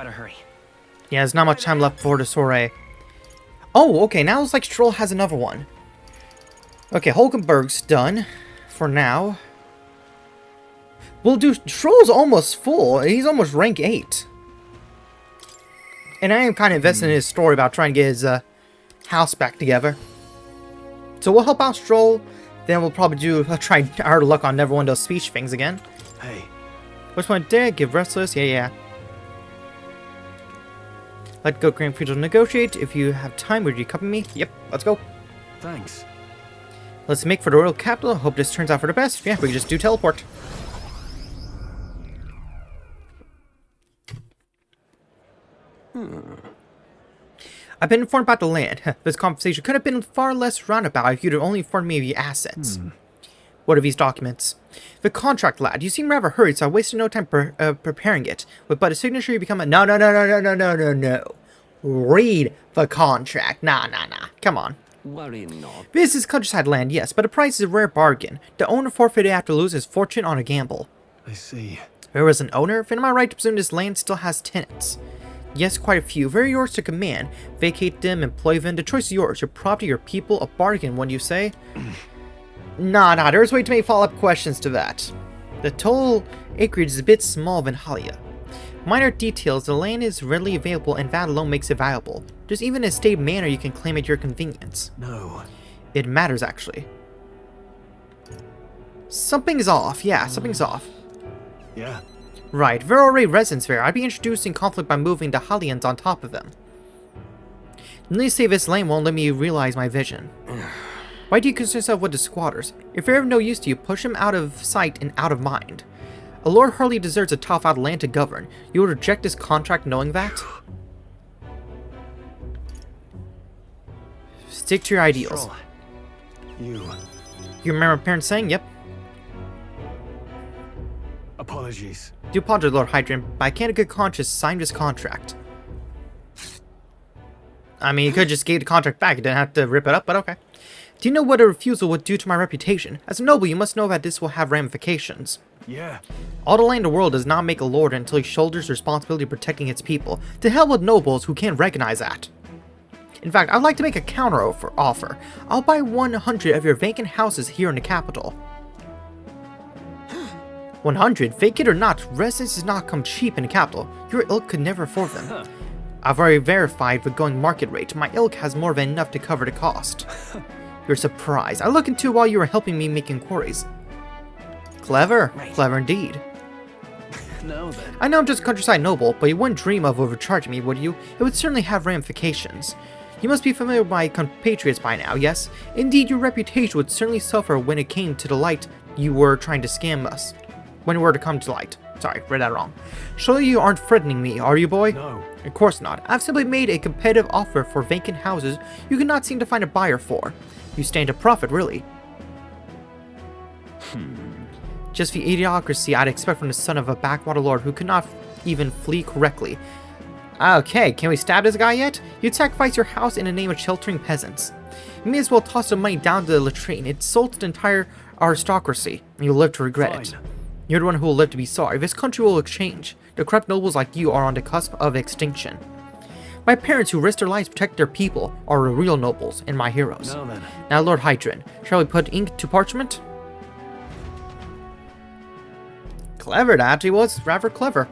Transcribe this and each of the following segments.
Better hurry. Yeah, there's not much time left for the soiree. Oh, okay, now it's like Stroll has another one. Okay, Hulkenberg's done for now. We'll do... Stroll's almost full. He's almost rank 8. And I am kind of invested in his story about trying to get his house back together. So we'll help out Stroll. Then we'll probably try our luck on never one of those speech things again. Hey. Which one did? Give Restless? Yeah. Let go Grand Prix to negotiate. If you have time, would you accompany me? Yep, let's go. Thanks. Let's make for the Royal Capital. Hope this turns out for the best. Yeah, we can just do teleport. I've been informed about the land. This conversation could have been far less roundabout if you'd have only informed me of your assets. What are these documents? The contract, lad. You seem rather hurried, so I wasted no time preparing it. With but a signature, you become a... No. Read the contract. Nah. Come on. Worry not. This is countryside land, yes, but the price is a rare bargain. The owner forfeited after lose his fortune on a gamble. I see. There was an owner? Then am I right to presume this land still has tenants? Yes, quite a few. Very yours to command. Vacate them, employ them. The choice is yours. Your property, your people, a bargain, wouldn't you say? Nah, there's way too many follow-up questions to that. The total acreage is a bit small than Halia. Minor details, the land is readily available and that alone makes it valuable. There's even a state manor you can claim at your convenience. No. It matters, actually. Something's off. Yeah, something's off. Yeah. Right, there are already residents there. I'd be introducing conflict by moving the Halians on top of them. Needless to say, this land won't let me realize my vision. Why do you concern yourself with the squatters? If they're of no use to you, push them out of sight and out of mind. A lord hardly deserves a tough-out land to govern. You would reject this contract knowing that? Stick to your ideals. Stroll. You. You remember my parents saying? Yep. Apologies. Do apologize, Lord Hydran, but I can't in good conscience sign this contract. I mean, you could just give the contract back. You didn't have to rip it up, but okay. Do you know what a refusal would do to my reputation? As a noble, you must know that this will have ramifications. Yeah. All the land in the world does not make a lord until he shoulders the responsibility of protecting its people. To hell with nobles who can't recognize that. In fact, I'd like to make a counter offer. I'll buy 100 of your vacant houses here in the capital. 100? Vacant or not, residence does not come cheap in the capital. Your ilk could never afford them. I've already verified the going market rate. My ilk has more than enough to cover the cost. You're surprised. I looked into while you were helping me make inquiries. Clever. Right. Clever indeed. No then. I know I'm just a countryside noble, but you wouldn't dream of overcharging me, would you? It would certainly have ramifications. You must be familiar with my compatriots by now, yes? Indeed, your reputation would certainly suffer when it came to the light you were trying to scam us. When it were to come to light. Sorry, read that wrong. Surely you aren't threatening me, are you, boy? No. Of course not. I've simply made a competitive offer for vacant houses you cannot seem to find a buyer for. You stand to profit, really. Just the idiocracy I'd expect from the son of a backwater lord who could not even flee correctly. Okay, can we stab this guy yet? You'd sacrifice your house in the name of sheltering peasants. You may as well toss the money down the latrine. It insults the entire aristocracy, and you'll live to regret it. You're the one who will live to be sorry. This country will exchange. The corrupt nobles like you are on the cusp of extinction. My parents who risked their lives to protect their people are the real nobles and my heroes. No then. Now, Lord Hydran, shall we put ink to parchment? Clever, that he was rather clever.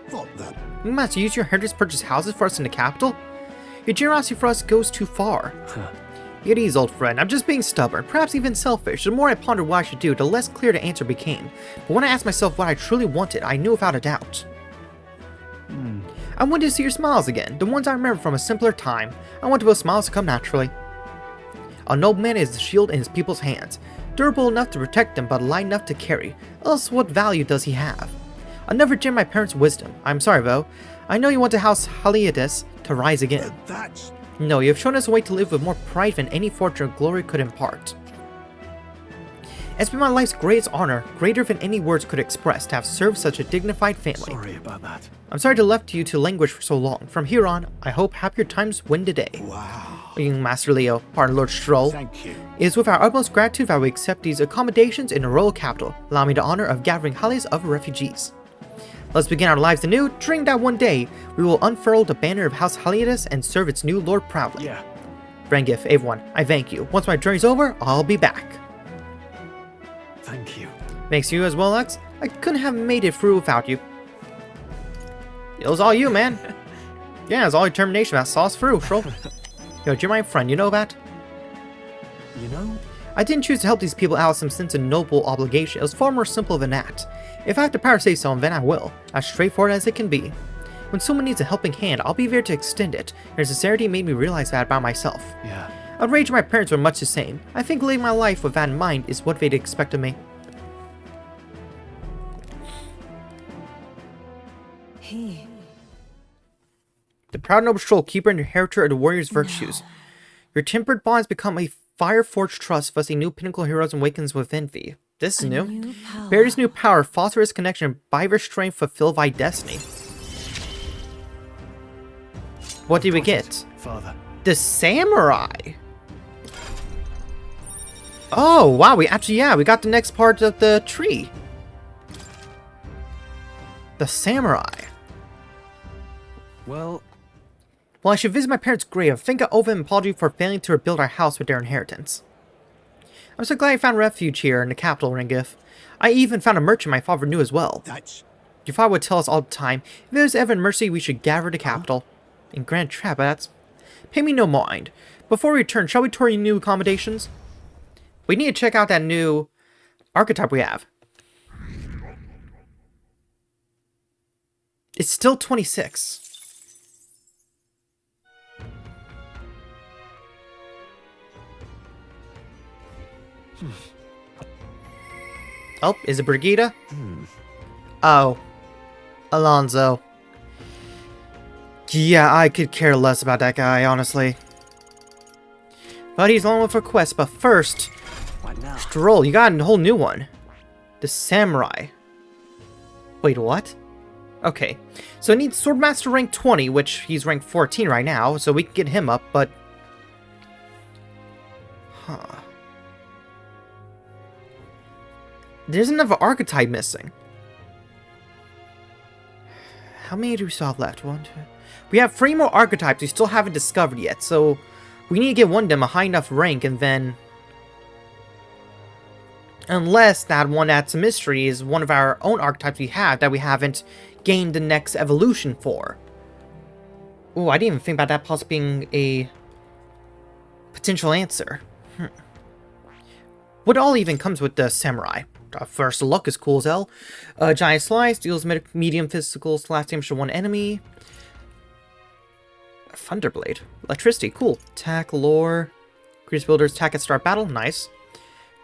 What then? You must use your heritage to purchase houses for us in the capital? Your generosity for us goes too far. At ease, old friend. I'm just being stubborn, perhaps even selfish. The more I pondered what I should do, the less clear the answer became. But when I asked myself what I truly wanted, I knew without a doubt. I wanted to see your smiles again, the ones I remember from a simpler time. I want those smiles to come naturally. A nobleman is the shield in his people's hands, durable enough to protect them, but light enough to carry. Else, what value does he have? I'll never dim my parents' wisdom. I'm sorry, though. I know you want the house Haliades to rise again. That's... No, you have shown us a way to live with more pride than any fortune or glory could impart. It's been my life's greatest honor, greater than any words could express, to have served such a dignified family. Sorry about that. I'm sorry to left you to languish for so long. From here on, I hope happier times win today. Wow. Young Master Leo, pardon Lord Stroll, Thank you. it is with our utmost gratitude that we accept these accommodations in the royal capital, allowing me the honor of gathering halis of refugees. Let's begin our lives anew, dreaming that one day we will unfurl the banner of House Haliadus and serve its new lord proudly. Yeah. Brangif, everyone, I thank you. Once my journey's over, I'll be back. Thank you. Thanks to you as well, Lex. I couldn't have made it through without you. It was all you, man. Yeah, it was all your determination that saw us through, Stroll. Yo, you're my friend, you know that? You know, I didn't choose to help these people out with some sense of noble obligation. It was far more simple than that. If I have the power to say so, then I will. As straightforward as it can be. When someone needs a helping hand, I'll be there to extend it. Their sincerity made me realize that about myself. yeah. Outrage and my parents were much the same. I think living my life with that in mind is what they'd expect of me. The proud noble Stroll, keeper and inheritor of the warrior's virtues. Your tempered bonds become a fire-forged trust, thus a new pinnacle of heroes awakens within thee. This is new. Bear this new power, foster its connection, and by their strength fulfill thy destiny. What did we get? Father. The samurai! Oh, wow, we actually, yeah, we got the next part of the tree. The samurai. Well, Well, I should visit my parents' grave. I think I owe them an apology for failing to rebuild our house with their inheritance. I'm so glad I found refuge here in the capital, Rengif. I even found a merchant my father knew as well. That's Your father would tell us all the time, if there's ever an mercy, we should gather the capital. In Grand Trap, that's... Pay me no mind. Before we return, shall we tour your new accommodations? We need to check out that new archetype we have. It's still 26. Oh, is it Brigida? Oh. Alonso. Yeah, I could care less about that guy, honestly. But he's on with a quest, but first... what now? Stroll, you got a whole new one. The Samurai. Wait, what? Okay, so I need Swordmaster rank 20, which he's rank 14 right now, so we can get him up, but... Huh. There's another archetype missing. How many do we still have left? 1, 2... We have 3 more archetypes we still haven't discovered yet, so... We need to get one of them a high enough rank, and then... Unless that one that's a mystery is one of our own archetypes we have that we haven't gained the next evolution for. Ooh, I didn't even think about that possibly being a potential answer. What all even comes with the Samurai? First, luck is cool as hell. Giant Slice deals medium physical slash damage to one enemy. Thunderblade. Electricity, cool. Attack, lore. Increase builders attack at start battle, nice.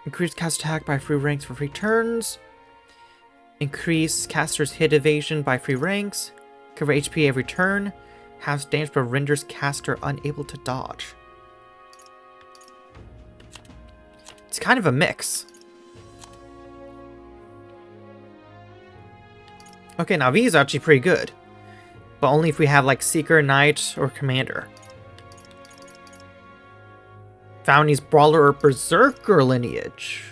Increase cast attack by 3 ranks for 3 turns. Increase caster's hit evasion by 3 ranks. Cover HP every turn. Halves damage but renders caster unable to dodge. It's kind of a mix. Okay, now these are actually pretty good. But only if we have like Seeker, Knight, or Commander. Founding's Brawler or Berserker lineage.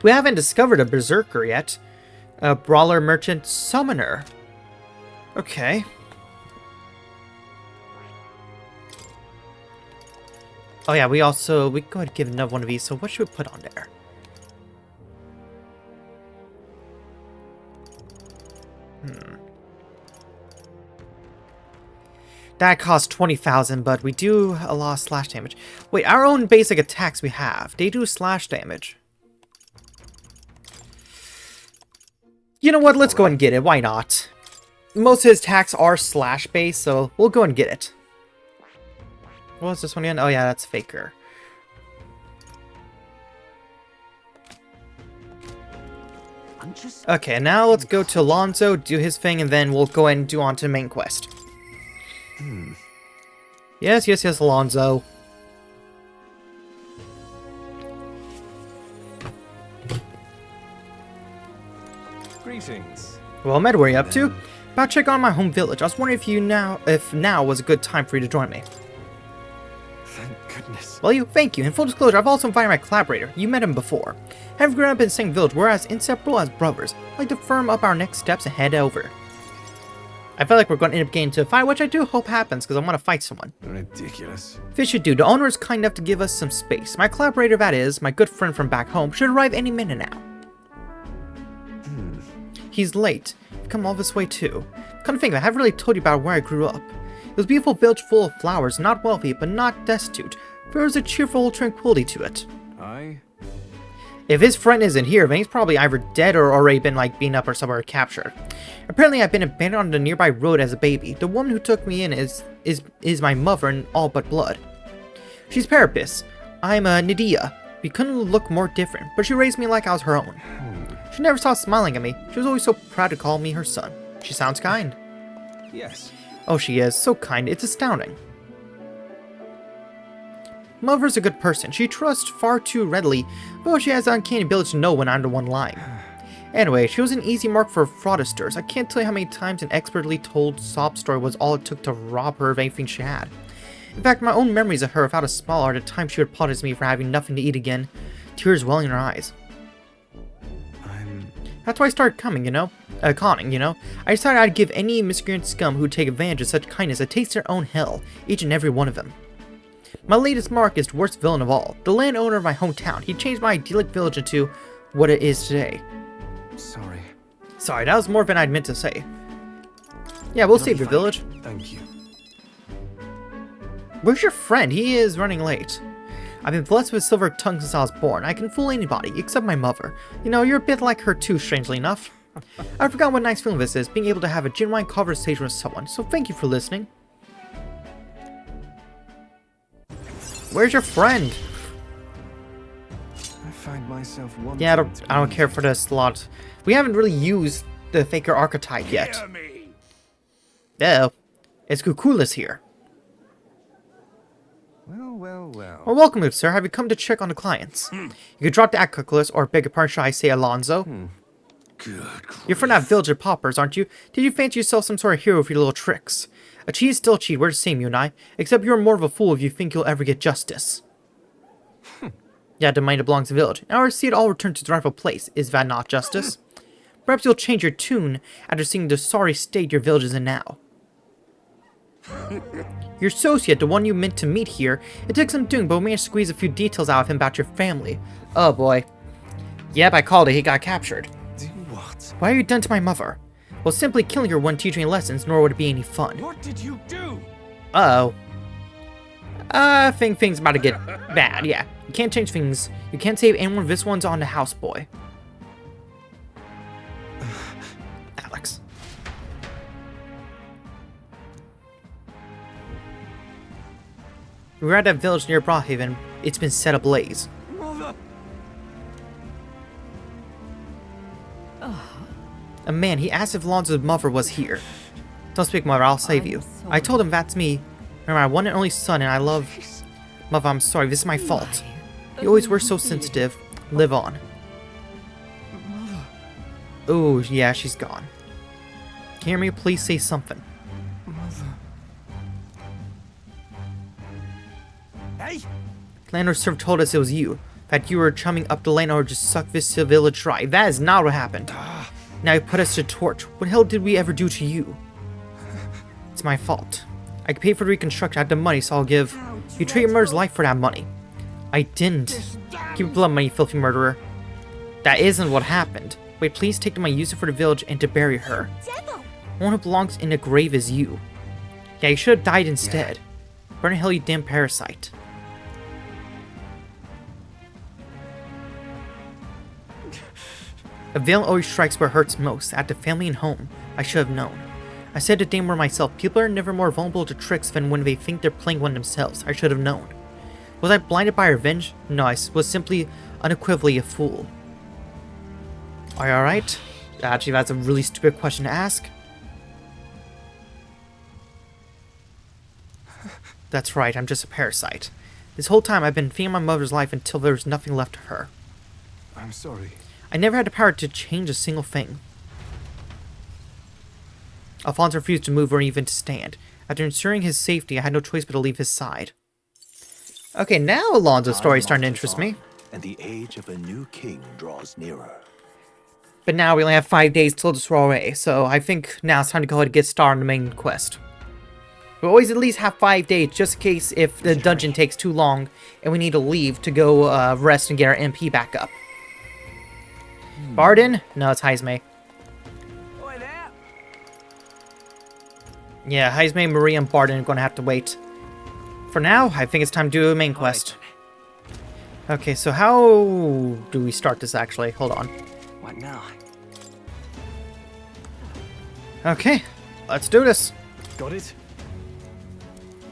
We haven't discovered a Berserker yet. A Brawler, Merchant, Summoner. Okay. Oh yeah, we can go ahead and give another one of these. So what should we put on there? That costs 20,000, but we do a lot of slash damage. Wait, our own basic attacks we have, they do slash damage. You know what, let's go ahead and get it, why not? Most of his attacks are slash based, so we'll go ahead and get it. What was this one again? Oh yeah, that's Faker. Okay, now let's go to Alonso, do his thing, and then we'll go ahead and do on to the main quest. Yes, Alonso. Greetings. Well, Med, what are you up to? About to check on my home village. I was wondering if now was a good time for you to join me. Thank goodness. Well, thank you. In full disclosure, I've also invited my collaborator. You met him before. Having grown up in the same village, we're as inseparable as brothers. I'd like to firm up our next steps and head over. I feel like we're going to end up getting into a fight, which I do hope happens, because I want to fight someone. Ridiculous. This should do. The owner is kind enough to give us some space. My collaborator, that is, my good friend from back home, should arrive any minute now. He's late. You've come all this way too. Come to think of it, I haven't really told you about where I grew up. It was a beautiful village full of flowers, not wealthy, but not destitute. There was a cheerful tranquility to it. If his friend isn't here, then he's probably either dead or already been beaten up or somewhere captured. Apparently, I've been abandoned on the nearby road as a baby. The woman who took me in is my mother in all but blood. She's Parapis. I'm Nydia. We couldn't look more different, but she raised me like I was her own. She never stopped smiling at me. She was always so proud to call me her son. She sounds kind. Yes. Oh, she is. So kind. It's astounding. Mother's a good person. She trusts far too readily, but she has the uncanny ability to know when I'm the one lying. Anyway, she was an easy mark for fraudsters. I can't tell you how many times an expertly told sob story was all it took to rob her of anything she had. In fact, my own memories of her without a smile are the time she would apologize to me for having nothing to eat again, tears welling in her eyes. That's why I started conning, you know? I decided I'd give any miscreant scum who'd take advantage of such kindness a taste of their own hell, each and every one of them. My latest mark is the worst villain of all, the landowner of my hometown. He changed my idyllic village into what it is today. Sorry, that was more than I'd meant to say. Yeah, we'll save your village. Thank you. Where's your friend? He is running late. I've been blessed with silver tongue since I was born. I can fool anybody, except my mother. You know, you're a bit like her too, strangely enough. I forgot what nice feeling this is, being able to have a genuine conversation with someone, so thank you for listening. Where's your friend? I find myself wanting Yeah, I don't care for this lot. We haven't really used the Faker archetype yet. Oh, it's Kukulis here. Well. Well, welcome, good sir. Have you come to check on the clients? You could drop the Kukulis, or beg your pardon, should I say Alonzo? Good. You're from that village of paupers, aren't you? Did you fancy yourself some sort of hero with your little tricks? A cheat is still a cheat, we're the same, you and I. Except you're more of a fool if you think you'll ever get justice. Yeah, the money that belongs to the village. Now I see it all return to its rightful place. Is that not justice? Perhaps you'll change your tune after seeing the sorry state your village is in now. Your associate, the one you meant to meet here, it took some doing, but we managed to squeeze a few details out of him about your family. Oh boy. Yep, I called it, he got captured. Do what? Why are you done to my mother? Well, simply killing her wouldn't teach me lessons, nor would it be any fun. What did you do? Uh-oh. I think things about to get bad, yeah. You can't change things. You can't save anyone. This one's on the houseboy. Alex. We're at that village near Broadhaven. It's been set ablaze. Mother! A man, he asked if Alonzo's mother was here. Don't speak, mother, I'll save you. I told him that's me. You're my one and only son, and I love... Mother, I'm sorry, this is my fault. You always were so sensitive. Live on. Oh, yeah, she's gone. Can you hear me? Please say something. Hey! Landlord server told us it was you. That you were chumming up the landlord to suck this village dry. That is not what happened. Now you put us to torch. What the hell did we ever do to you? It's my fault. I could pay for the reconstruction. I had the money, so I'll give. You traded your mother's life for that money. I didn't. Keep your blood money, filthy murderer. That isn't what happened. Wait, please take the money, use it for the village, and to bury her. One who belongs in the grave is you. Yeah, you should have died instead. Burn in hell, you damn parasite. A villain always strikes where it hurts most, at the family and home. I should have known. I said the damn word myself, people are never more vulnerable to tricks than when they think they're playing one themselves. I should have known. Was I blinded by revenge? No, I was simply unequivocally a fool. Are you alright? Actually, that's a really stupid question to ask. That's right, I'm just a parasite. This whole time I've been feeding my mother's life until there was nothing left of her. I'm sorry. I never had the power to change a single thing. Alphonse refused to move or even to stand. After ensuring his safety, I had no choice but to leave his side. Okay, now Alonso's story is starting to interest me. And the age of a new king draws nearer. But now we only have 5 days till the soiree, so I think now it's time to go ahead and get started on the main quest. We always at least have 5 days, just in case if the dungeon takes too long and we need to leave to go rest and get our MP back up. Barden? No, it's Heisme. Oi there. Yeah, Heisme, Marie, and Barden are going to have to wait. For now, I think it's time to do the main quest. Okay, so how do we start this actually? Hold on. What now? Okay, let's do this. Got it?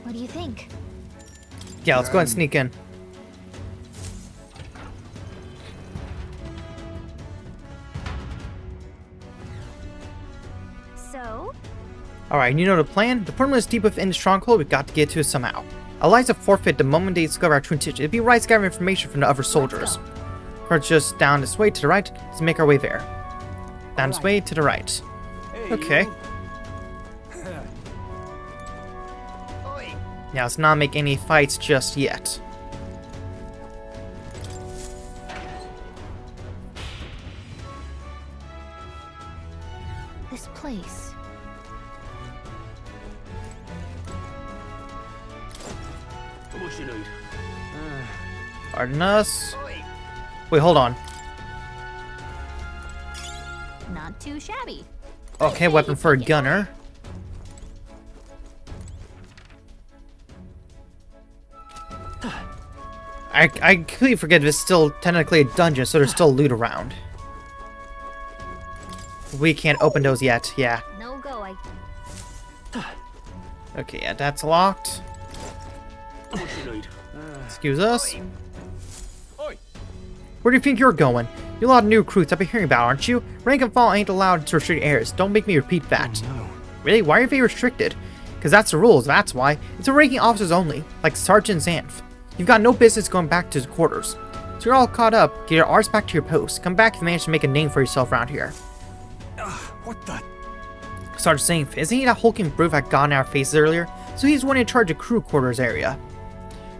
What do you think? Yeah, let's go ahead and sneak in. So? Alright, you know the plan? The portal is deep within the stronghold, we've got to get to it somehow. Allies have forfeit the moment they discover our true intention. It'd be right to gather information from the other soldiers. We're just down this way to the right, let's make our way there. Down this way to the right. Hey, Okay. you. Oi. Now let's not make any fights just yet. This place. What you need? Pardon us. Oi. Wait, hold on. Not too shabby. Okay, weapon for a gunner. I completely forget it's still technically a dungeon, so there's still loot around. We can't open those yet, yeah. No go, Okay, yeah, that's locked. What you need? Excuse us. Oi. Where do you think you're going? You're a lot of new recruits I've been hearing about, aren't you? Rank and file ain't allowed to restrict areas. Don't make me repeat that. Oh, no. Really? Why are they restricted? Because that's the rules, that's why. It's for ranking officers only, like Sergeant Xanth. You've got no business going back to the quarters. So you're all caught up, get your arse back to your post. Come back if you manage to make a name for yourself around here. What the? Sergeant Xanth, isn't he that hulking brute that got in our faces earlier? So he's one in charge of crew quarters area.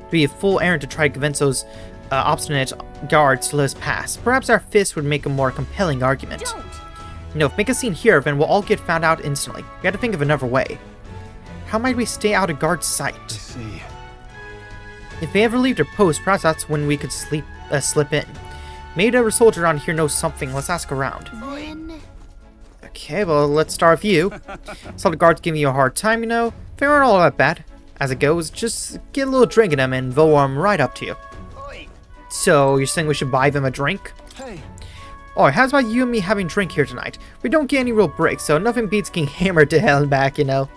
It'd be a full errand to try to convince those obstinate guards to let us pass. Perhaps our fists would make a more compelling argument. don't! No, if we make a scene here, then we'll all get found out instantly. We gotta think of another way. How might we stay out of guard sight? I see. If they ever leave their post, perhaps that's when we could slip in. Maybe the other soldier around here knows something. Let's ask around. Then... Okay, well, let's start with you. Some of the guards giving you a hard time, you know. They aren't all that bad. As it goes, just get a little drink in them and they'll warm right up to you. Oi. So, you're saying we should buy them a drink? Hey. Alright, how's about you and me having a drink here tonight? We don't get any real breaks, so nothing beats getting hammered to hell and back, you know.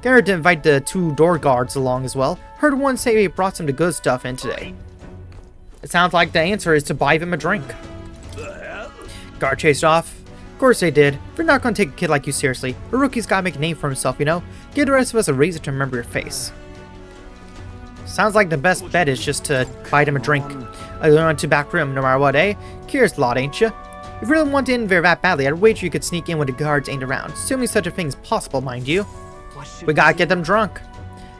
Garrett to invite the 2 door guards along as well. Heard one say he brought some of the good stuff in today. It sounds like the answer is to buy them a drink. Guard chased off. Of course they did. We're not gonna take a kid like you seriously. A rookie's gotta make a name for himself, you know? Give the rest of us a reason to remember your face. Sounds like the best bet is just to buy them a drink. I learned to back room no matter what, eh? Curious lot, ain't ya? If you really want in there that badly, I'd wager you could sneak in when the guards ain't around. Assuming such a thing is possible, mind you. We gotta get them drunk.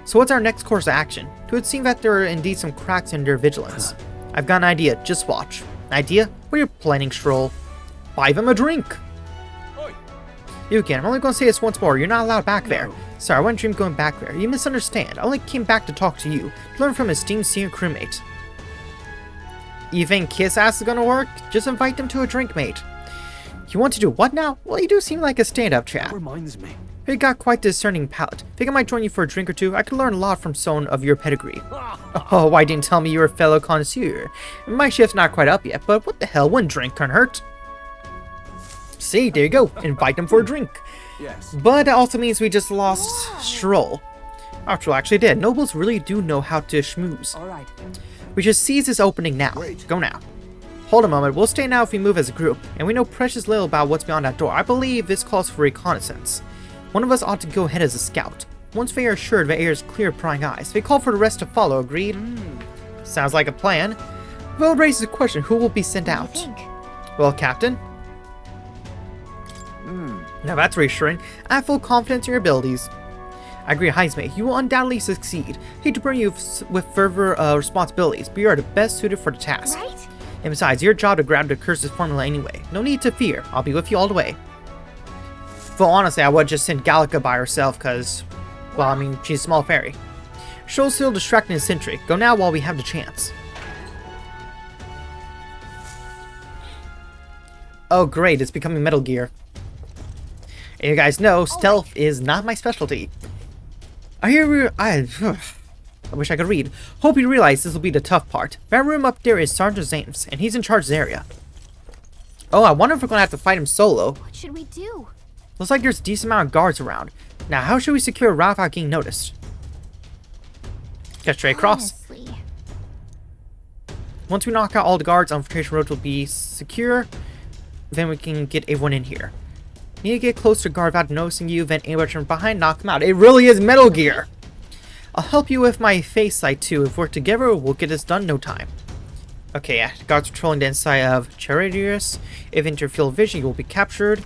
So what's our next course of action? It would seem that there are indeed some cracks in their vigilance. I've got an idea, just watch. Idea? What are you planning, Stroll? Buy them a drink! Oi. You again, I'm only gonna say this once more, you're not allowed back there. Sorry, I wouldn't dream going back there. You misunderstand. I only came back to talk to you, to learn from an esteemed senior crewmate. You think kiss ass is gonna work? Just invite them to a drink, mate. You want to do what now? Well, you do seem like a stand-up chap. That reminds me. You got quite a discerning palate. Think I might join you for a drink or two? I could learn a lot from someone of your pedigree. Oh, why didn't you tell me you were a fellow connoisseur? My shift's not quite up yet, but what the hell, one drink can't hurt. See, there you go. Invite them for a drink. Yes. But that also means we just lost Stroll. After all, actually did. Nobles really do know how to schmooze. All right. We should seize this opening now. Wait. Go now. Hold a moment. We'll stay now if we move as a group, and we know precious little about what's beyond that door. I believe this calls for reconnaissance. One of us ought to go ahead as a scout. Once they are assured the air is clear of prying eyes, they call for the rest to follow, agreed? Sounds like a plan. Well, it raises the question, who will be sent What out? do you think? Well, Captain? Now that's reassuring. I have full confidence in your abilities. I agree, Heismate. You will undoubtedly succeed. Hate to burden you with further responsibilities, but you are the best suited for the task. Right? And besides, your job to grab the curse's formula anyway. No need to fear. I'll be with you all the way. Well, honestly, I would just send Gallica by herself, because, well, I mean, she's a small fairy. She'll still distracting his sentry. Go now while we have the chance. Oh, great. It's becoming Metal Gear. And you guys know, stealth is not my specialty. I wish I could read. Hope you realize this will be the tough part. That room up there is Sergeant Zames, and he's in charge of the area. Oh, I wonder if we're going to have to fight him solo. What should we do? Looks like there's a decent amount of guards around. Now, how should we secure a route without getting noticed? Get straight across. Honestly. Once we knock out all the guards, infiltration road will be secure. Then we can get everyone in here. Need to get close to guard without noticing you, then ambush from behind, knock them out. It really is Metal Gear! I'll help you with my face sight too. If we're together, we'll get this done in no time. Okay, yeah. Guards patrolling the inside of Charadrius. If enter field vision, you will be captured.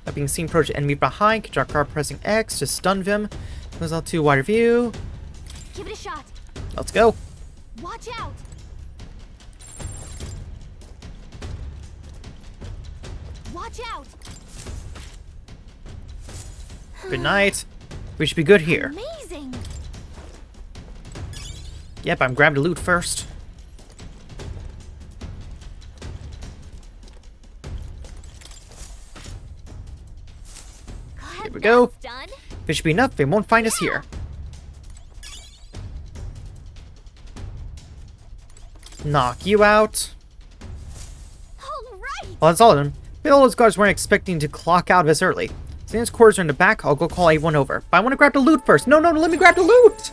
Not being seen, approach the enemy behind. Catch our guard pressing X to stun them. Goes out to wider view. Give it a shot. Let's go. Watch out. Watch out. Good night. We should be good here. Amazing. Yep, I'm grabbing the loot first. God, Here we go. that's done. If it should be enough, they won't find us here. Knock you out. All right. Well, that's all of them. But all those guards weren't expecting to clock out this early. Since quarters are in the back, I'll go call everyone over. But I want to grab the loot first. No, let me grab the loot!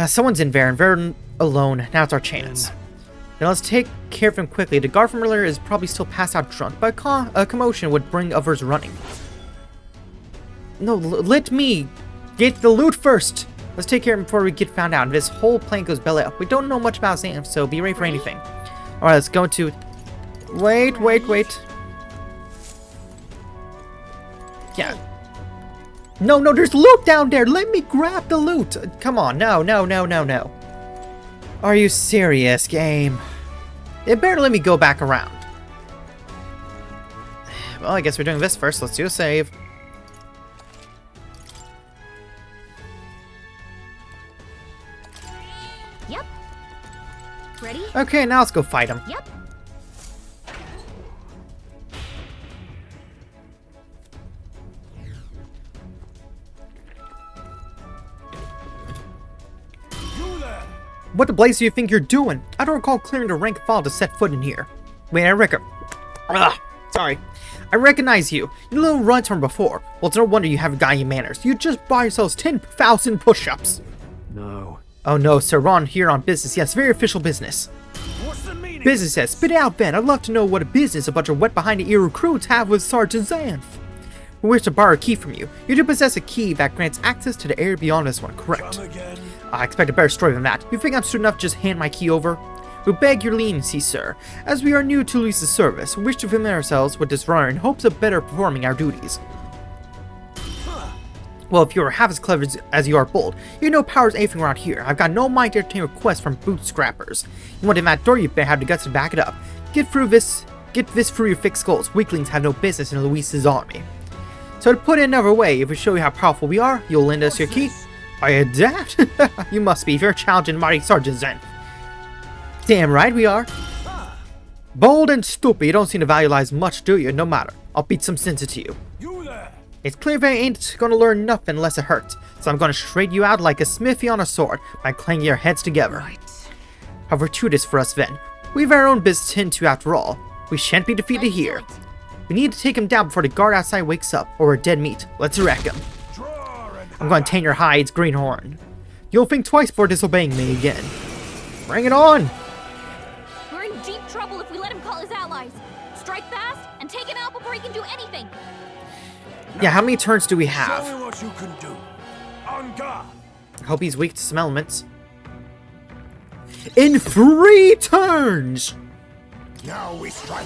Someone's in there, and they're alone. Now it's our chance. Now let's take care of him quickly. The guard from earlier is probably still passed out drunk, but a commotion would bring others running. No, let me get the loot first. Let's take care of him before we get found out. And this whole plan goes belly up. We don't know much about Sam, so be ready for anything. Alright, let's go to... Wait. Yeah. No, there's loot down there. Let me grab the loot. Come on, no. Are you serious, game? It better let me go back around. Well, I guess we're doing this first. Let's do a save. Yep. Ready? Okay, now let's go fight him. Yep. What the blaze do you think you're doing? I don't recall clearing the rank file to set foot in here. Wait, sorry. I recognize you. You little runts from before. Well, it's no wonder you haven't got any manners. You just bought yourselves 10,000 push-ups. No. Oh no, sir, we're on here on business. Yes, very official business. What's the meaning? Business says, spit it out, Ben. I'd love to know what a business a bunch of wet behind the ear recruits have with Sergeant Zanth. We wish to borrow a key from you. You do possess a key that grants access to the area beyond this one, correct? Come again. I expect a better story than that. You think I'm stupid enough to just hand my key over? We beg your leniency, sir. As we are new to Lisa's service, we wish to familiar ourselves with this runner in hopes of better performing our duties. Well, if you are half as clever as you are bold, you know power's anything around here. I've got no mind to entertain requests from boot scrappers. You want in that door, you better have the guts to back it up. Get this through your thick skulls. Weaklings have no business in Luis's army. So to put it another way, if we show you how powerful we are, you'll lend us your key. Are you daft? You must be. Very challenging, mighty Sergeant Zen. Damn right we are. Bold and stupid. You don't seem to value lies much, do you? No matter. I'll beat some sense into you. You there. It's clear they ain't gonna learn nothing unless it hurts. So I'm gonna straighten you out like a smithy on a sword by clanging your heads together. Right. How fortuitous for us, then. We've our own business to tend to after all. We shan't be defeated Let's do here. it. We need to take him down before the guard outside wakes up, or we're dead meat. Let's wreck him. I'm going to tan your hides, Greenhorn. You'll think twice before disobeying me again. Bring it on! We're in deep trouble if we let him call his allies. Strike fast and take him out before he can do anything. Yeah, how many turns do we Show have? me what you can do. On guard. I hope he's weak to some elements. In 3 turns! Now we strike.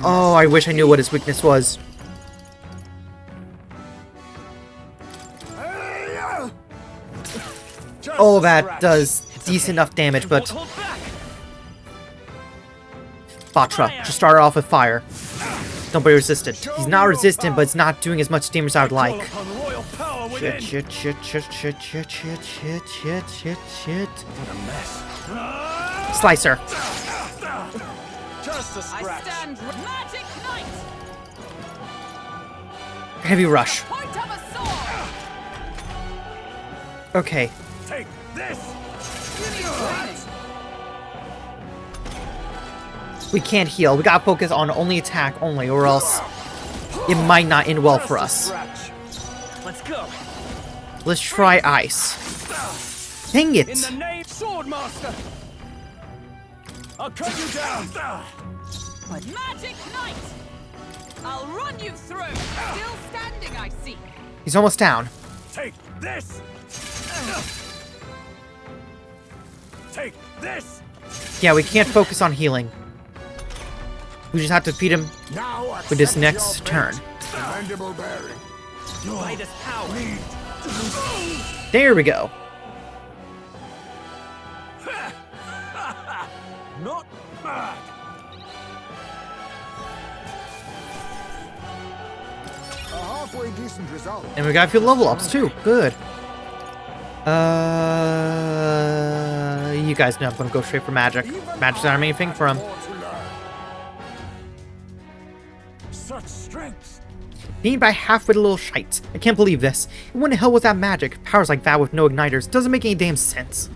Oh, I wish I knew what his weakness was. Oh, that does decent enough damage, but Hold back. Batra, just start off with fire. Don't be resistant. He's not resistant, but it's not doing as much damage as I would like. Upon royal power within. Shit. What a mess. Slicer. Just a scratch. Magic Knight! Heavy rush. Point of a sword! Okay. Take this. We can't heal. We gotta focus on only attack only, or else it might not end well for us. Scratch. Let's go. Let's try ice. Dang In the it! name, sword master. I'll cut you down. Magic Knight! I'll run you through! Still standing, I see. He's almost down. Take this. Take this. Yeah, we can't focus on healing. We just have to defeat him Now with this accept next your turn. fate. Commendable bearing. By this power. There we go. Not bad. A halfway decent result. And we got a few level ups too. Good. You guys know I'm gonna go straight for magic. Magic's not our main thing for him. More to learn. Such strength. Being by half with a little shite. I can't believe this. When the hell was that magic? Powers like that with no igniters doesn't make any damn sense.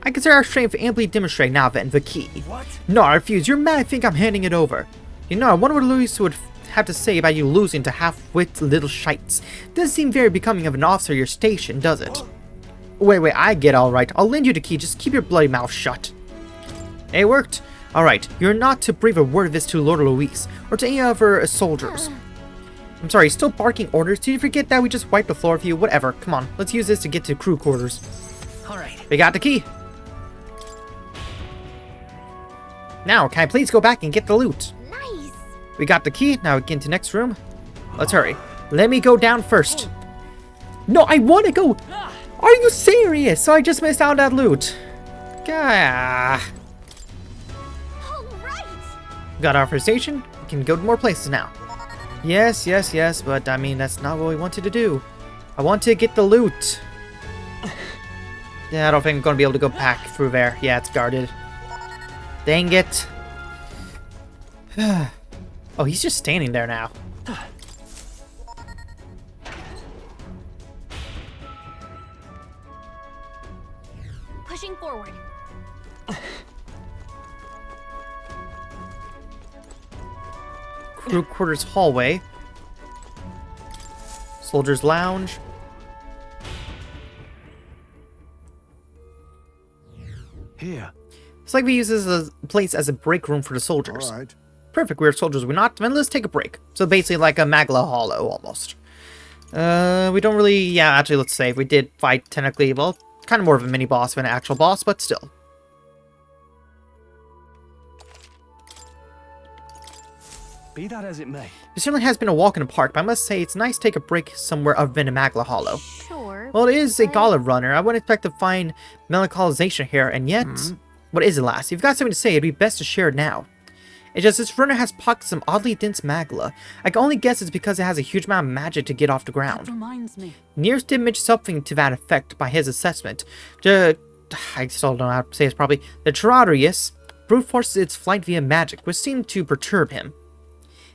I consider our strength amply demonstrated now then, the key. What? No, I refuse. You're mad I think I'm handing it over. You know, I wonder what Louis would have to say about you losing to half-wit little shites. Doesn't seem very becoming of an officer of your station, does it? Wait, I get alright. I'll lend you the key, just keep your bloody mouth shut. It worked. Alright, you're not to breathe a word of this to Lord Louis, or to any other soldiers. I'm sorry, still barking orders? Did you forget that we just wiped the floor with you? Whatever, come on, let's use this to get to crew quarters. Alright. We got the key. Now, can I please go back and get the loot? Nice! We got the key, now we get into next room. Let's hurry. Let me go down first. No, I want to go. Are you serious? So I just missed out on that loot. Gah. All right! Got our first station. We can go to more places now. Yes, but I mean, that's not what we wanted to do. I want to get the loot. Yeah, I don't think I'm going to be able to go back through there. Yeah, it's guarded. Dang it. Oh, he's just standing there now. Pushing forward. Crew quarters hallway. Soldiers lounge. Here. It's like we use this as a place as a break room for the soldiers. All right. Perfect, we're soldiers, we're not. Then let's take a break. So basically like a Magla Hollow, almost. We don't really... Yeah, actually, let's save. We did fight, technically, well, kind of more of a mini-boss than an actual boss, but still. Be that as it may. It certainly has been a walk in the park, but I must say it's nice to take a break somewhere other than a Magla Hollow. Sure. Well, it is a but- gala runner. I wouldn't expect to find melancholisation here, and yet... What is it, lass? If you've got something to say, it'd be best to share it now. It's just this runner has pockets some oddly dense magla. I can only guess it's because it has a huge amount of magic to get off the ground. Reminds me. Nearest did mention something to that effect by his assessment. I still don't know how to say this properly. The Charadrius brute forces its flight via magic, which seemed to perturb him.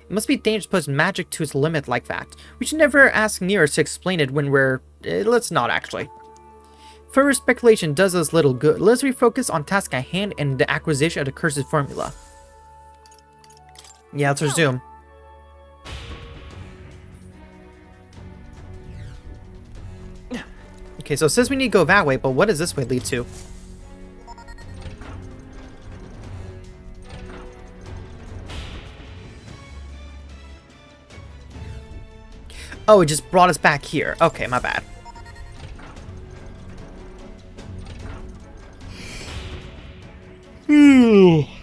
It must be dangerous to put magic to its limit like that. We should never ask Nearest to explain it when we're... let's not, actually. Further speculation does us little good. Let's refocus on task at hand and the acquisition of the curse's formula. Yeah, let's resume. Okay, so it says we need to go that way, but what does this way lead to? Oh, it just brought us back here. Okay, my bad.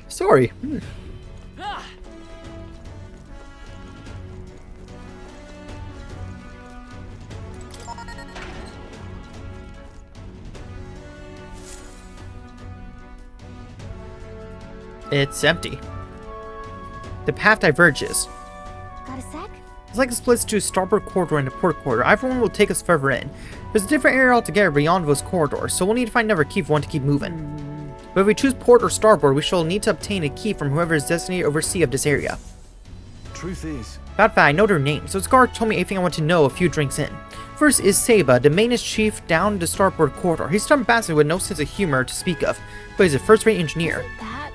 Sorry. It's empty. The path diverges. Got a sec? It's like it splits to starboard corridor and the port corridor. Either one will take us further in. There's a different area altogether beyond those corridors, so we'll need to find another key for one to keep moving. But if we choose port or starboard, we shall need to obtain a key from whoever is designated overseer of this area. Truth is, About that, I know their names, so Scar told me everything I want to know a few drinks in. First is Seba, the maintenance chief down the starboard corridor. He's some bastard with no sense of humor to speak of, but he's a first-rate engineer. That.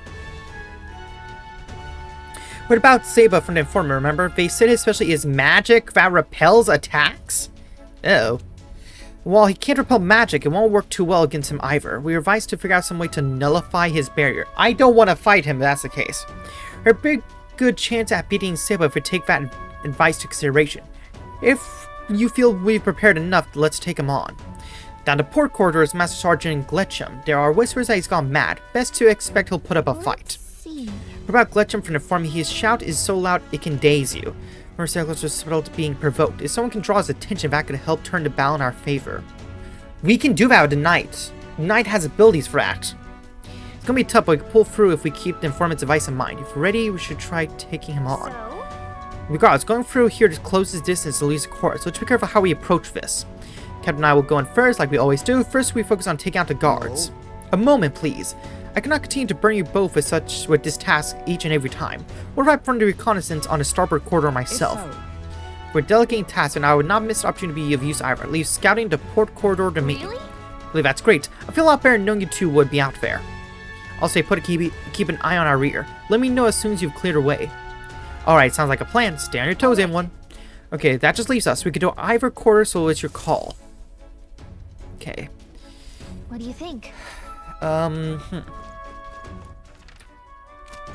What about Seba from the informant, remember? They said his specialty is magic that repels attacks? Oh. While he can't repel magic, it won't work too well against him either. We are advised to figure out some way to nullify his barrier. I don't want to fight him if that's the case. There's a big good chance at beating Seba if we take that advice to consideration. If you feel we've prepared enough, let's take him on. Down the port corridor is Master Sergeant Gletchum. There are whispers that he's gone mad. Best to expect he'll put up a fight. See. What about Gletchum from the farm? His shout is so loud it can daze you. Motorcycles are subtle to being provoked. If someone can draw his attention, that could help turn the battle in our favor. We can do that with the Knight. The Knight has abilities for that. It's gonna be tough, but we can pull through if we keep the informant's advice in mind. If we're ready, we should try taking him on. So? Regardless, going through here to closest distance to least course, so let's be careful how we approach this. Captain and I will go in first, like we always do. First, we focus on taking out the guards. A moment, please. I cannot continue to burn you both with this task each and every time. What if I run the reconnaissance on the starboard corridor myself? We're delegating tasks, and I would not miss the opportunity of use either. Leave scouting the port corridor to me. Really? I believe that's great. I feel a lot better knowing you two would be out there. I'll say keep an eye on our rear. Let me know as soon as you've cleared away. Alright, sounds like a plan. Stay on your toes, everyone. Okay, that just leaves us. We could do either quarter, so it's your call. Okay. What do you think?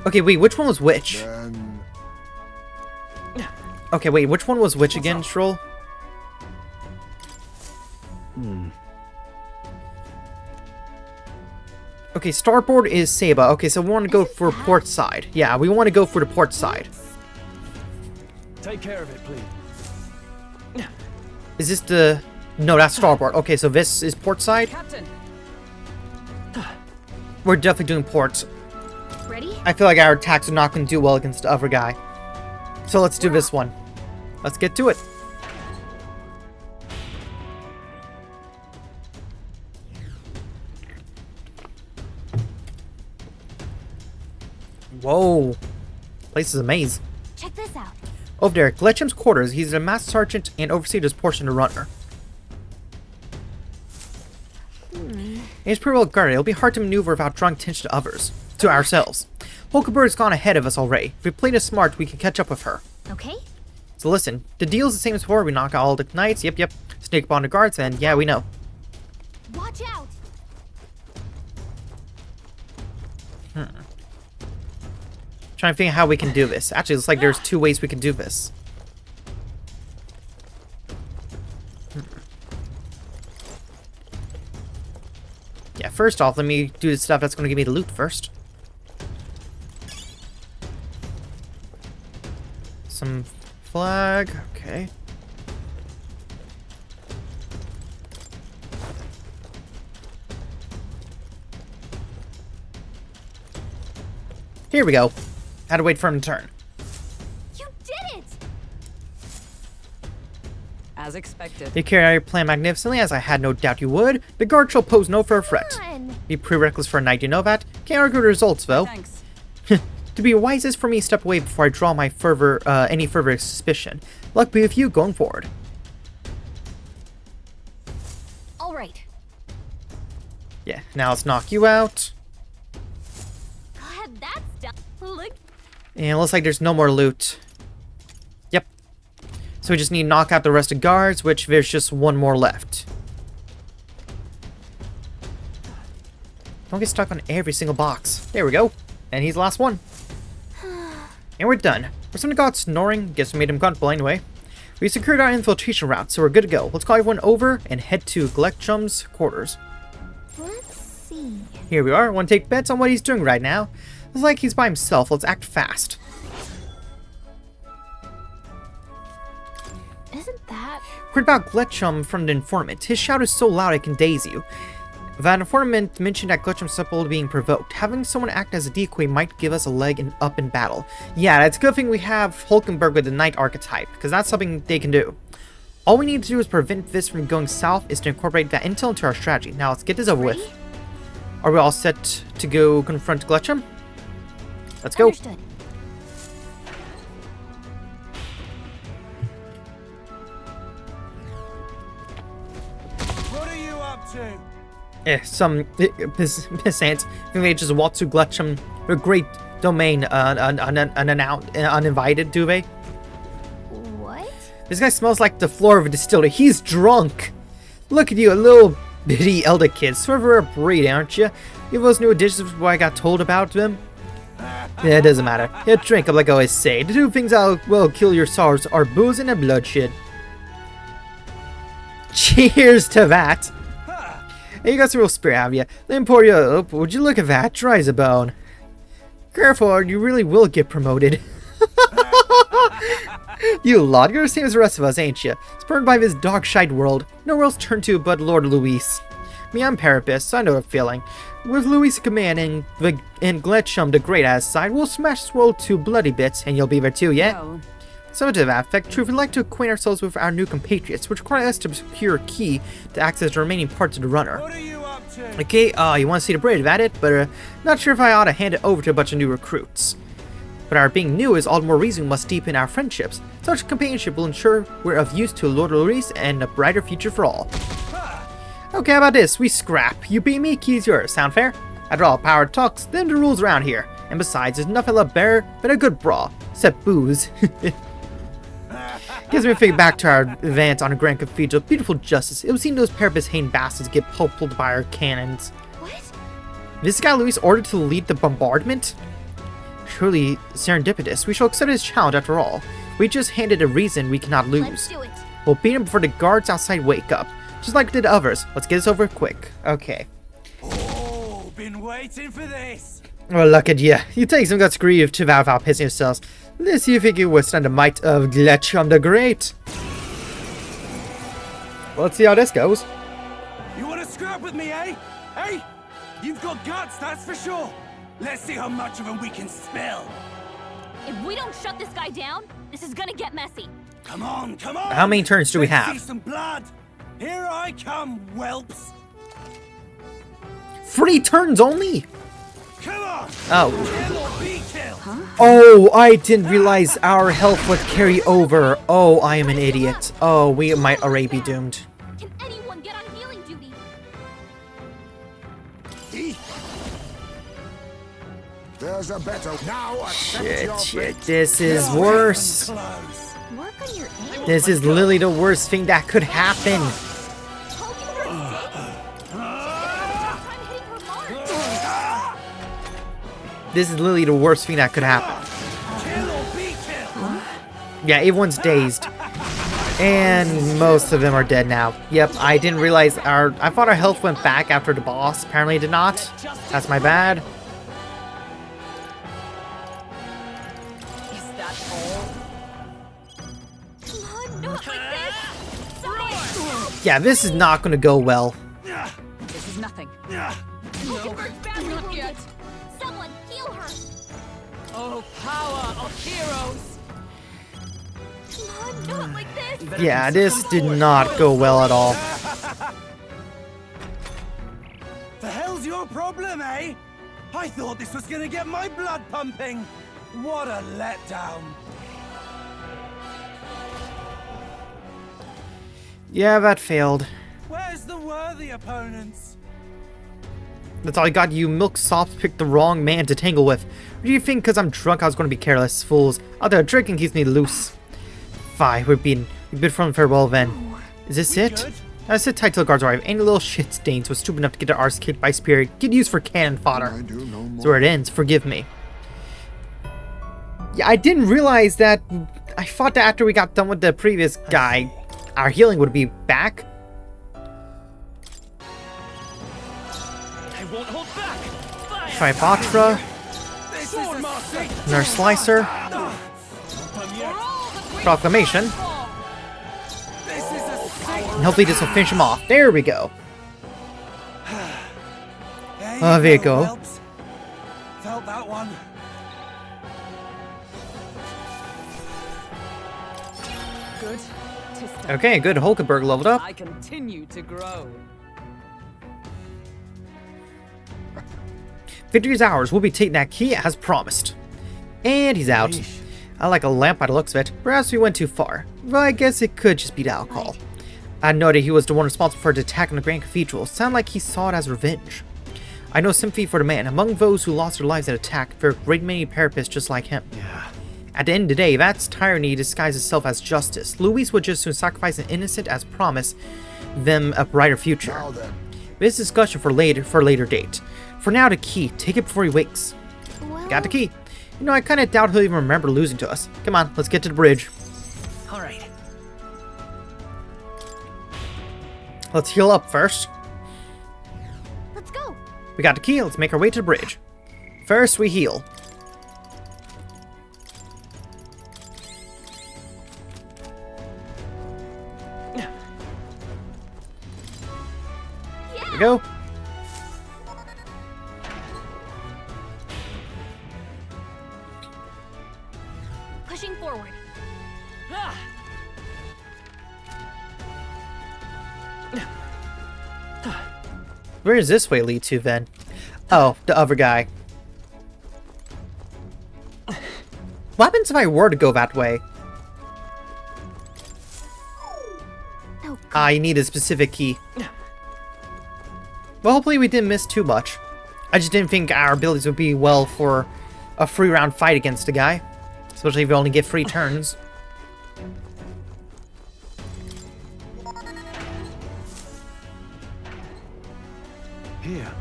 Okay, wait, which one was which? Then Okay, wait, which one was which again, Stroll? Okay, starboard is Seba. Okay, so we want to go for port side. Yeah, we want to go for the port side. take care of it, please. Is this the... No, that's starboard. Okay, so this is port side. Captain, We're definitely doing ports. Ready? I feel like our attacks are not going to do well against the other guy. So let's do this one. Let's get to it. Whoa. Place is a maze. Check this out. Over there, Gletchum's quarters. He's the Master Sergeant and oversees portion of the runner. It's pretty well guarded. It'll be hard to maneuver without drawing attention to others. To ourselves. Hulkenberg's gone ahead of us already. If we play this smart, we can catch up with her. Okay? So listen, the deal's the same as before. We knock out all the knights. Yep. Sneak up on the guards, and yeah, we know. Watch out! Trying to figure out how we can do this. Actually, it looks like there's two ways we can do this. Yeah, first off, let me do the stuff that's going to give me the loot first. Some flag, okay. Here we go. Had to wait for him to turn. You did it! as expected. You carried out your plan magnificently, as I had no doubt you would. The guard shall pose no further threat. Fun. Be prerequisite for a knight, you know that? Can't argue the results, though. Thanks. To be wisest for me to step away before I draw my any further suspicion. Luck be with you going forward. All right. Yeah, now let's knock you out. God, that's done. Look. And it looks like there's no more loot. Yep. So we just need to knock out the rest of guards, which there's just one more left. Don't get stuck on every single box. There we go. And he's the last one. And we're done. For some god snoring, guess we made him comfortable anyway. We secured our infiltration route, so we're good to go. Let's call everyone over and head to Gletchum's quarters. Let's see. Here we are. Want to take bets on what he's doing right now? Looks like he's by himself. Let's act fast. Isn't that? Heard about Gletchum from the informant. His shout is so loud it can daze you. That informant mentioned that Glitchum's supple being provoked. Having someone act as a decoy might give us a leg up in battle. Yeah, it's a good thing we have Hulkenberg with the Knight archetype, because that's something they can do. All we need to do is prevent this from going south is to incorporate that intel into our strategy. Now let's get this over with. Are we all set to go confront Glitchum? Let's go. Understood. What are you up to? Some pissants think they just walk to Glitchum, a great domain, uninvited, do they? What? This guy smells like the floor of a distillery. He's drunk. Look at you, a little bitty elder kid. Sort of a breed, aren't you? You those new additions what I got told about them? Yeah, it doesn't matter. You drink up like I always say. The two things that will kill your sorrows are booze and bloodshed. Cheers to that. Hey, you got some real spirit, have you? Let me pour you up. Would you look at that? Dry as a bone. Careful, or you really will get promoted. You lot, you're the same as the rest of us, ain't you? Spurned by this dog-shite world. Nowhere else to turn to but Lord Luis. Me, I'm Parapus, so I know the feeling. With Luis' command and Glitchum the Great at his side, we'll smash this world to bloody bits, and you'll be there too, yeah? No. So to that effect, Truth, we'd like to acquaint ourselves with our new compatriots, which require us to secure a key to access the remaining parts of the runner. What are you up to? Okay, you want to see the bridge, at it, but not sure if I ought to hand it over to a bunch of new recruits. But our being new is all the more reason we must deepen our friendships. Such companionship will ensure we're of use to Lord Luis and a brighter future for all. Okay, how about this? We scrap. You beat me, key's yours. Sound fair? After all, power talks, then the rules around here. And besides, there's nothing I love better than a good brawl. Except booze. Gives me a think back to our advance on a Grand Cathedral. Beautiful justice. It would seem those Parapus Hain bastards get pulped by our cannons. What? This guy Luis ordered to lead the bombardment? Surely serendipitous. We shall accept his challenge after all. We just handed a reason we cannot Let's lose. do it. We'll beat him before the guards outside wake up. Just like we did others. Let's get this over quick. Okay. Oh, been waiting for this. Well, look at you. You take some guts grieve to vow without pissing yourselves. Let's see if you can withstand the might of Glitchum the Great. Let's see how this goes. You want to scrap with me, eh? Hey, you've got guts, that's for sure. Let's see how much of them we can spill. If we don't shut this guy down, this is gonna get messy. Come on, come on. How many turns do we Let's have? see some blood. Here I come, whelps. 3 turns only? Come on. Oh. Kill or be killed. Oh, I didn't realize our health would carry over. Oh, I am an idiot. Oh, we might already be doomed. Can anyone get on healing duty? There's a better now. Accept your Shit, fate. this is Not worse. even close. Work on your aim. This is literally the worst thing that could happen. This is literally the worst thing that could happen. Kill or be killed. Yeah, everyone's dazed. And most of them are dead now. Yep, I didn't realize I thought our health went back after the boss. Apparently it did not. That's my bad. Is that all? Come on, not like this. Someone. Yeah, this is not going to go well. This is nothing. Hulkenberg's badly Not wounded. yet. Someone heal her. Oh, power of heroes. Come on, not like this. Yeah, this did not go well at all. The hell's your problem, eh? I thought this was gonna get my blood pumping. What a letdown. Yeah, that failed. Where's the worthy opponents? That's all I got. You milksops picked the wrong man to tangle with. Or do you think because I'm drunk I was going to be careless? Fools. Out there drinking keeps me loose. Fine, we've been from farewell then. Is this it? good? I sit tight till the guards arrive. Any little shit stains was stupid enough to get their arse kicked by spirit. Get used for cannon fodder. I do no more. That's where it ends. Forgive me. Yeah, I didn't realize that. I thought that after we got done with the previous guy, our healing would be back. I won't hold back. Fire. Tribatra, This is mercy. Nurse Slicer, Proclamation, This is a sick. and hopefully this will finish him off. There we go. Oh, there you go. whelps. Felt that one. Good. To start. Okay, good. Hulkenberg leveled up. I continue to grow. Victory is ours. We'll be taking that key as promised. And he's out. Yeesh. I like a lamp by the looks of it. Perhaps we went too far. But I guess it could just be the alcohol. I noted he was the one responsible for the attack on the Grand Cathedral. Sounded like he saw it as revenge. I know sympathy for the man. Among those who lost their lives in attack, there are a great many parapets just like him. Yeah. At the end of the day, that's tyranny disguised itself as justice. Luis would just soon sacrifice an innocent as promise them a brighter future. Now then, This discussion for later date. For now, the key. Take it before he wakes. Well, Got the key. You know, I kind of doubt he'll even remember losing to us. Come on, let's get to the bridge. All right. Let's heal up first. let's go. We got the key. Let's make our way to the bridge. First, we heal. There we go. Pushing forward. Ah, Where does this way lead to, then? Oh, the other guy. What happens if I were to go that way? Oh, Ah, you need a specific key. Well, hopefully we didn't miss too much. I just didn't think our abilities would be well for a free round fight against a guy. Especially if you only get 3 turns. Here.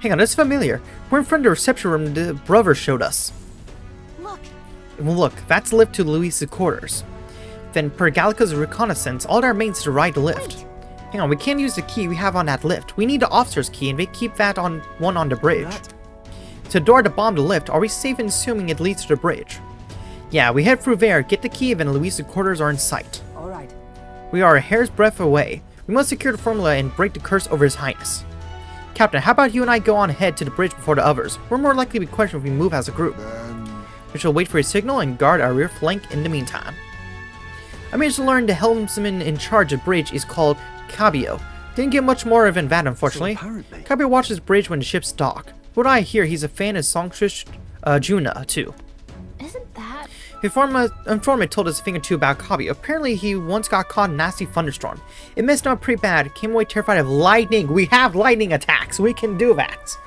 Hang on, that's familiar. We're in front of the reception room the brother showed us. look. Well, look, that's the lift to Luis's quarters. Then, per Gallica's reconnaissance, all our mates to ride the lift. Wait. Hang on, we can't use the key we have on that lift. We need the officer's key, and they keep that on one on the bridge. That? To door to bomb the lift, are we safe in assuming it leads to the bridge? Yeah, we head through there, get the key, and Luis's quarters are in sight. all right. We are a hair's breadth away. We must secure the formula and break the curse over His Highness. Captain, how about you and I go on ahead to the bridge before the others? We're more likely to be questioned if we move as a group. then We shall wait for a signal and guard our rear flank in the meantime. I managed to learn the helmsman in charge of the bridge is called Cabio. Didn't get much more of that, unfortunately. So apparently- Cabio watches the bridge when the ships dock. What I hear, he's a fan of songstress Juna, too. Isn't that? Informant told us a thing or two about Cabio. Apparently, he once got caught in a nasty thunderstorm. It messed him up pretty bad. Came away terrified of lightning. We have lightning attacks. We can do that.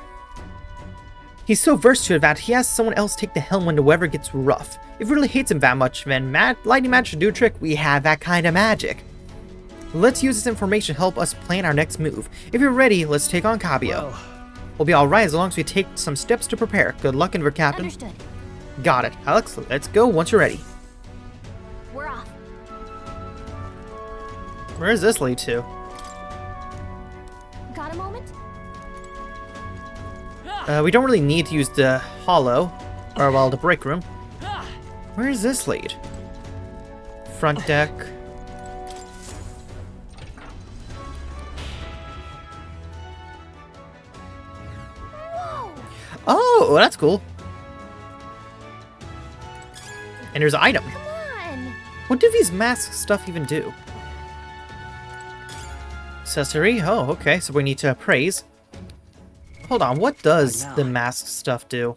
He's so versed to it that he has someone else take the helm when the weather gets rough. If he really hates him that much, then lightning magic should do a trick. We have that kind of magic. Let's use this information to help us plan our next move. If you're ready, let's take on Cabio. Well, We'll be alright as long as we take some steps to prepare. Good luck, Inver Captain. Understood. Got it. Alex, let's go once you're ready. We're off. Where does this lead to? Got a moment? We don't really need to use the hollow, or well, the break room. Where does this lead? Front deck. Whoa! Oh, that's cool. And there's an item. Come on! What do these mask stuff even do? Accessory? Oh, okay, so we need to appraise. Hold on, what does the mask stuff do?